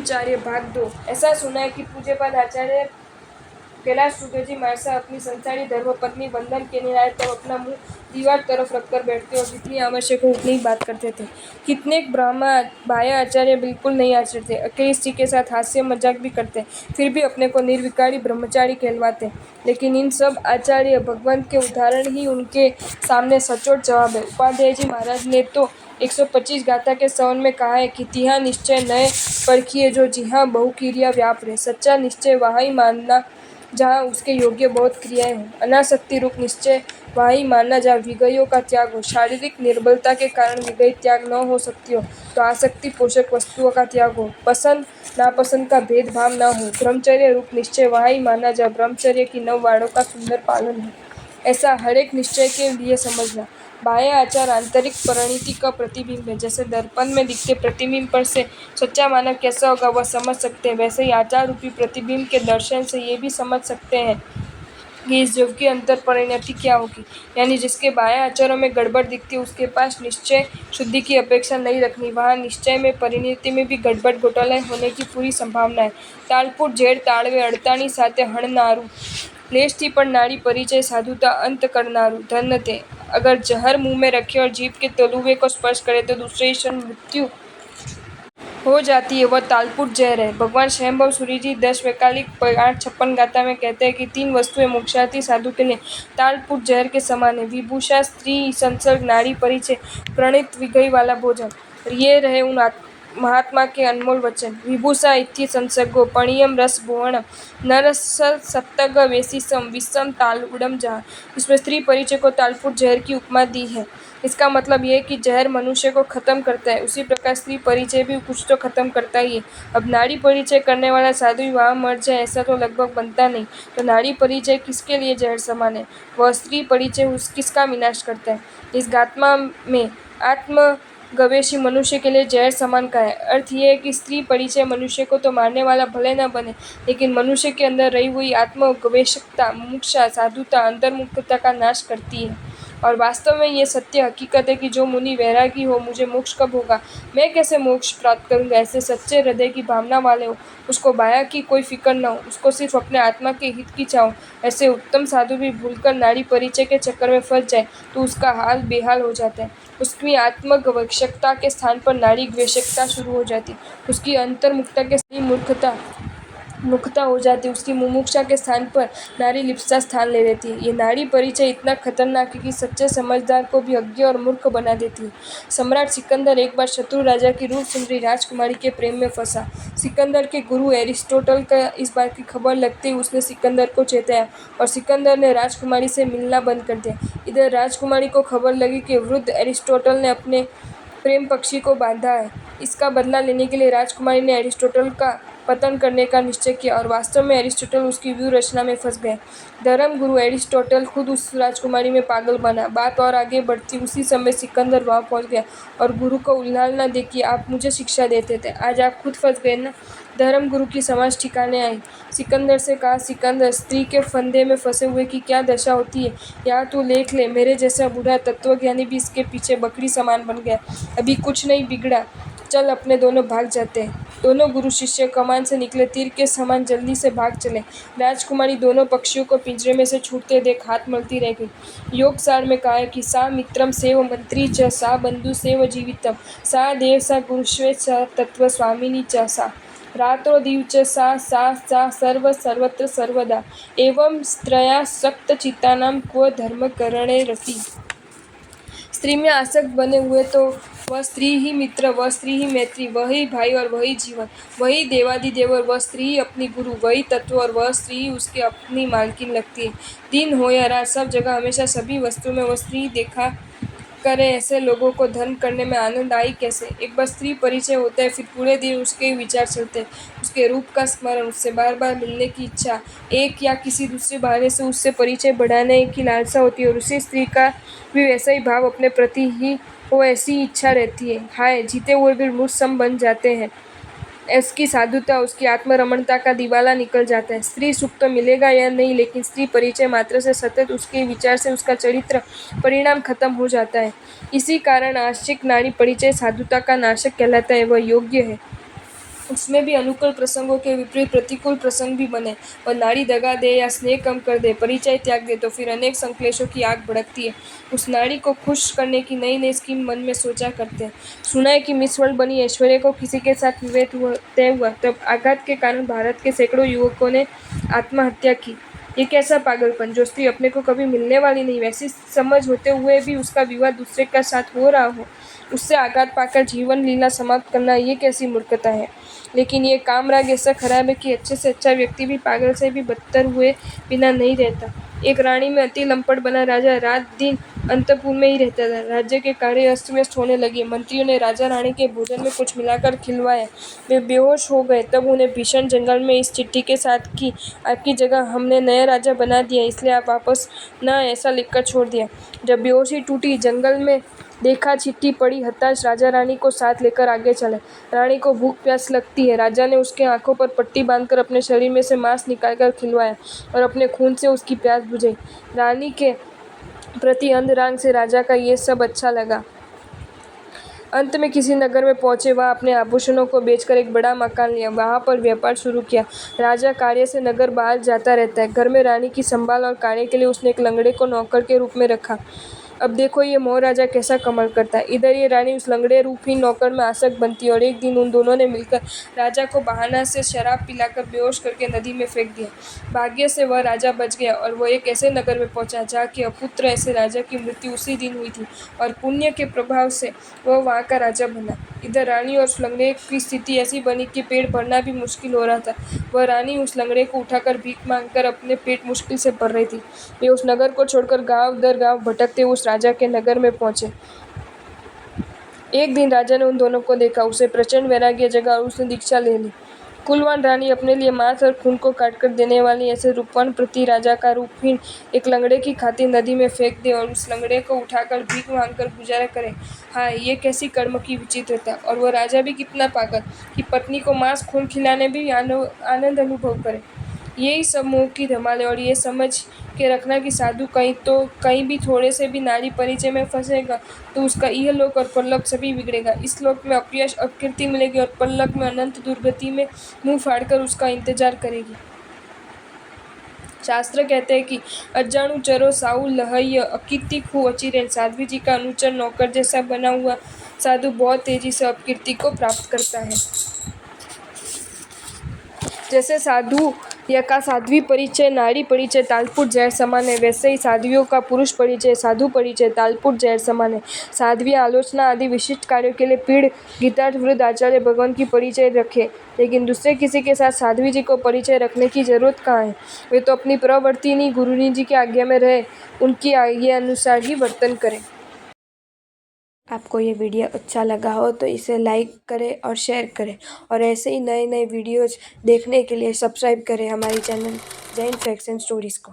ब्रह्मचार्य भाग 2। ऐसा सुना है कि पूज्यपाद आचार्य कैलाश सूर्यजी महाराज अपनी संसारी धर्मपत्नी वंदन करने आए तब अपना मुंह दीवार तरफ रखकर बैठते और जितनी आवश्यक हो उतनी ही बात करते थे। कितने बाह्य आचार्य बिल्कुल नहीं आचरते, अकेली स्त्री के साथ हास्य मजाक भी करते, फिर भी अपने को निर्विकारी ब्रह्मचारी कहलवाते। लेकिन इन सब आचार्य भगवंत के उदाहरण ही उनके सामने सचोट जवाब है। उपाध्याय जी महाराज ने तो 125 गाथा के सवन में कहा है कि तिहा निश्चय नए परखिए जो जिहा बहुक्रिया व्यापरे। सच्चा निश्चय वहाँ ही मानना जहाँ उसके योग्य बहुत क्रियाएं हों। अनासक्ति रूप निश्चय वहाँ ही मानना जहाँ विषयों का त्याग हो। शारीरिक निर्बलता के कारण विषय त्याग न हो सकती हो तो आसक्ति पोषक वस्तुओं का त्याग हो। पसंद नापसंद का भेदभाव न हो। ब्रह्मचर्य रूप निश्चय वहाँ ही मानना जहाँ ब्रह्मचर्य की 9 वाणों का सुंदर पालन हो। ऐसा हर एक निश्चय के लिए समझना। बाह्य आचार आंतरिक परिणति का प्रतिबिंब है। जैसे दर्पण में दिखते प्रतिबिंब पर से सच्चा मानव कैसा होगा वह समझ सकते हैं, वैसे ही आचार रूपी प्रतिबिंब के दर्शन से ये भी समझ सकते हैं कि इस जीव की अंतर परिणति क्या होगी। यानी जिसके बाह्य आचारों में गड़बड़ दिखती है उसके पास निश्चय शुद्धि की अपेक्षा नहीं रखनी। वहाँ निश्चय में परिणति में भी गड़बड़ घोटाला होने की पूरी संभावना है। तालपुर झेड़ ताड़वे अड़ताणी साथे हणनारू लेशथी पण नाड़ी परिचय साधुता अंत करनारू धन्य ते। अगर जहर मुंह में रखे और जीभ के तलुवे को स्पर्श करे तो दूसरे ही क्षण मृत्यु हो जाती है, वह तालपुर जहर है। भगवान स्वयंभव सूरी जी 10 वैकालिक 856 गाथा में कहते हैं कि 3 वस्तुएं मोक्षार्थी साधु के लिए तालपुर जहर के समान है। विभूषा, स्त्री संसर्ग, नाड़ी परिचय, प्रणीत विघई वाला भोजन। ये रहे उन महात्मा के अनमोल वचन। विभूषा इत्थि संसर्गो पणियम रस भुवनम नरस सत्तग वेसिसम विषम तालुडम जहाँ। इसमें स्त्री परिचय को तालपुर जहर की उपमा दी है। इसका मतलब यह है कि जहर मनुष्य को खत्म करता है, उसी प्रकार स्त्री परिचय भी कुछ तो खत्म करता ही है। अब नाड़ी परिचय करने वाला साधु ही वहाँ मर जाए ऐसा तो लगभग बनता नहीं, तो नाड़ी परिचय किसके लिए जहर समान है? वह स्त्री परिचय किसका विनाश करता है? इस गाथा में आत्मगवेषी मनुष्य के लिए जहर समान का है। अर्थ यह है कि स्त्री परिचय मनुष्य को तो मारने वाला भले न बने, लेकिन मनुष्य के अंदर रही हुई आत्मगवेषकता, मुमुक्षा, साधुता, अंतर्मुक्तता का नाश करती है। और वास्तव में ये सत्य हकीकत है कि जो मुनि वैरागी हो, मुझे मोक्ष कब होगा, मैं कैसे मोक्ष प्राप्त करूंगा, ऐसे सच्चे हृदय की भावना वाले हो, उसको बाया की कोई फिक्र न हो, उसको सिर्फ अपने आत्मा के हित की चाहो, ऐसे उत्तम साधु भी भूलकर नाड़ी परिचय के चक्कर में फंस जाए तो उसका हाल बेहाल हो जाता है। उसकी आत्मगवेषकता के स्थान पर नाड़ी गवेषकता शुरू हो जाती, उसकी अंतर्मुक्तता के मुक्तता हो जाती, उसकी मुमुक्षा के स्थान पर नारी लिप्सा स्थान ले लेती है। ये नाड़ी परिचय इतना खतरनाक है कि सच्चे समझदार को भी अज्ञ और मूर्ख बना देती है। सम्राट सिकंदर एक बार शत्रु राजा की रूप सुंदरी राजकुमारी के प्रेम में फंसा। सिकंदर के गुरु एरिस्टोटल का इस बात की खबर लगते ही उसने सिकंदर को चेताया और सिकंदर ने राजकुमारी से मिलना बंद कर दिया। इधर राजकुमारी को खबर लगी कि वृद्ध एरिस्टोटल ने अपने प्रेम पक्षी को बांधा है। इसका बदला लेने के लिए राजकुमारी ने एरिस्टोटल का पतन करने का निश्चय किया और वास्तव में एरिस्टोटल उसकी व्यूह रचना में फंस गए। धर्म गुरु एरिस्टोटल खुद उस राजकुमारी में पागल बना। बात और आगे बढ़ती उसी समय सिकंदर वहां पहुंच गया और गुरु को उल्लालना दे कि आप मुझे शिक्षा देते थे, आज आप खुद फंस गए ना। धर्म गुरु की समझ ठिकाने आई। सिकंदर से कहा, सिकंदर, स्त्री के फंदे में फंसे हुए की क्या दशा होती है, यहाँ तू लेख ले। मेरे जैसा बूढ़ा तत्वज्ञानी भी इसके पीछे बकरी समान बन गया। अभी कुछ नहीं बिगड़ा, चल अपने दोनों भाग जाते हैं। दोनों गुरु शिष्य कमान से निकले तीर के समान जल्दी से भाग चले। राजकुमारी दोनों पक्षियों को पिंजरे में से छूटते देख हाथ मलती रह गई। योग सार में कहा है कि सा मित्रम सेव मंत्री च सा बंधु सेव जीवितम सा देव सा गुरुश्वे च तत्व स्वामिनी च सा रात्रो दीव च सा सा सा सर्व सर्वत्र सर्वदा एवं स्त्रया सक्त चित्तानाम क्व धर्म करणे रति। स्त्री में आसक्त बने हुए तो वह स्त्री ही मित्र, वह स्त्री ही मैत्री, वही भाई और वही जीवन, वही देवादिदेव और वह स्त्री ही अपनी गुरु, वही तत्व और वह स्त्री ही उसकी अपनी मालकिन लगती है। दिन हो या रात, सब जगह हमेशा सभी वस्तु में वह स्त्री देखा करे। ऐसे लोगों को धर्म करने में आनंद आई कैसे? एक बार स्त्री परिचय होता है, फिर पूरे दिन उसके ही विचार चलते हैं, उसके रूप का स्मरण, उससे बार बार मिलने की इच्छा, एक या किसी दूसरे बहाने से उससे परिचय बढ़ाने की लालसा होती है और उसी स्त्री का भी वैसा ही भाव अपने प्रति ही हो, ऐसी इच्छा रहती है। हाय, जीते हुए भी मूर्छसम बन जाते हैं। उसकी साधुता, उसकी आत्मरमणता का दिवाला निकल जाता है। स्त्री सुख तो मिलेगा या नहीं, लेकिन स्त्री परिचय मात्र से सतत उसके विचार से उसका चरित्र परिणाम खत्म हो जाता है। इसी कारण आशिक नाड़ी परिचय साधुता का नाशक कहलाता है, वह योग्य है। उसमें भी अनुकूल प्रसंगों के विपरीत प्रतिकूल प्रसंग भी बने और नारी दगा दे या स्नेह कम कर दे, परिचय त्याग दे, तो फिर अनेक संक्लेशों की आग भड़कती है। उस नारी को खुश करने की नई नई स्कीम मन में सोचा करते हैं। सुना है कि मिस वर्ल्ड बनी ऐश्वर्या को किसी के साथ विभेद तय हुआ, तब आघात के कारण भारत के सैकड़ों युवकों ने आत्महत्या की। ये कैसा पागलपन! जो स्त्री अपने को कभी मिलने वाली नहीं, वैसी समझ होते हुए भी उसका विवाह दूसरे के साथ हो रहा हो, उससे आघात पाकर जीवन लीला समाप्त करना, ये कैसी मूर्खता है। लेकिन ये कामराग ऐसा खराब है कि अच्छे से अच्छा व्यक्ति भी पागल से भी बदतर हुए बिना नहीं रहता। एक रानी में अति लंपट बना राजा रात दिन अंतपुर में ही रहता था। राज्य के कार्य अस्त व्यस्त होने लगे। मंत्रियों ने राजा रानी के भोजन में कुछ मिलाकर खिलवाया, वे बेहोश हो गए। तब उन्हें भीषण जंगल में इस चिट्ठी के साथ कि आपकी जगह हमने नया राजा बना दिया, इसलिए आप वापस न आए, ऐसा लिखकर छोड़ दिया। जब बेहोशी टूटी, जंगल में देखा चिट्ठी पड़ी, हताश राजा रानी को साथ लेकर आगे चले। रानी को भूख प्यास लगती है। राजा ने उसके आंखों पर पट्टी बांधकर अपने शरीर में से मांस निकालकर खिलवाया और अपने खून से उसकी प्यास बुझाई। रानी के प्रति अंधराग से राजा का ये सब अच्छा लगा। अंत में किसी नगर में पहुंचे, वहां अपने आभूषणों को बेचकर एक बड़ा मकान लिया, वहां पर व्यापार शुरू किया। राजा कार्य से नगर बाहर जाता रहता है। घर में रानी की संभाल और कार्य के लिए उसने एक लंगड़े को नौकर के रूप में रखा। अब देखो ये महाराजा कैसा कमाल करता है। इधर ये रानी उस लंगड़े रूपी नौकर में आसक्त बनती है और एक दिन उन दोनों ने मिलकर राजा को बहाना से शराब पिलाकर बेहोश करके नदी में फेंक दिया। भाग्य से वह राजा बच गया और वह एक ऐसे नगर में पहुंचा जहाँ के अपुत्र ऐसे राजा की मृत्यु उसी दिन हुई थी और पुण्य के प्रभाव से वह वहाँ का राजा बना। इधर रानी और उस लंगड़े की स्थिति ऐसी बनी कि पेट भरना भी मुश्किल हो रहा था। वह रानी उस लंगड़े को उठाकर भीख मांगकर अपने पेट मुश्किल से भर रही थी। वे उस नगर को छोड़कर गांव दर गांव भटकते उस राजा के नगर में पहुंचे। एक दिन राजा ने उन दोनों को देखा, उसे प्रचंड वैराग्य जगा और उसने दीक्षा ले ली। कुलवान रानी अपने लिए मांस और खून को काटकर देने वाली ऐसे रूपवान प्रति राजा का रूपहीन एक लंगड़े की खातिर नदी में फेंक दे और उस लंगड़े को उठाकर भीख मांगकर गुजारा करे। हाँ, ये कैसी कर्म की विचित्रता! और वह राजा भी कितना पागल कि पत्नी को मांस खून खिलाने भी आनंद अनुभव करे। यही सब मोह की धमाल है। और ये समझ के रखना कि साधु कहीं भी थोड़े से भी नारी परिचय में फंसेगा तो उसका इहलोक और परलोक सभी बिगड़ेगा। इस लोक में अपयश अपकीर्ति मिलेगी और परलोक में अनंत दुर्गति में मुंह फाड़कर उसका इंतजार करेगी। शास्त्र कहते हैं कि अजाणु चरो साहु लहय अकीर्ति खू अचिरेन। साध्वी जी का अनुचर नौकर जैसा बना हुआ साधु बहुत तेजी से अपकीर्ति को प्राप्त करता है। जैसे साधु या का साध्वी परिचय नारी परिचय तालपुर जहर समान है, वैसे ही साध्वियों का पुरुष परिचय साधु परिचय तालपुर जहर समान है। साध्वी आलोचना आदि विशिष्ट कार्यों के लिए पीड़ गीतार्थ वृद्ध आचार्य भगवान की परिचय रखे, लेकिन दूसरे किसी के साथ साध्वी जी को परिचय रखने की जरूरत कहाँ है। वे तो अपनी प्रवर्तिनी गुरुनी जी की आज्ञा में रहे, उनकी आज्ञा अनुसार ही वर्तन करें। आपको ये वीडियो अच्छा लगा हो तो इसे लाइक करें और शेयर करें और ऐसे ही नए नए वीडियोज़ देखने के लिए सब्सक्राइब करें हमारे channel Jain facts and stories को।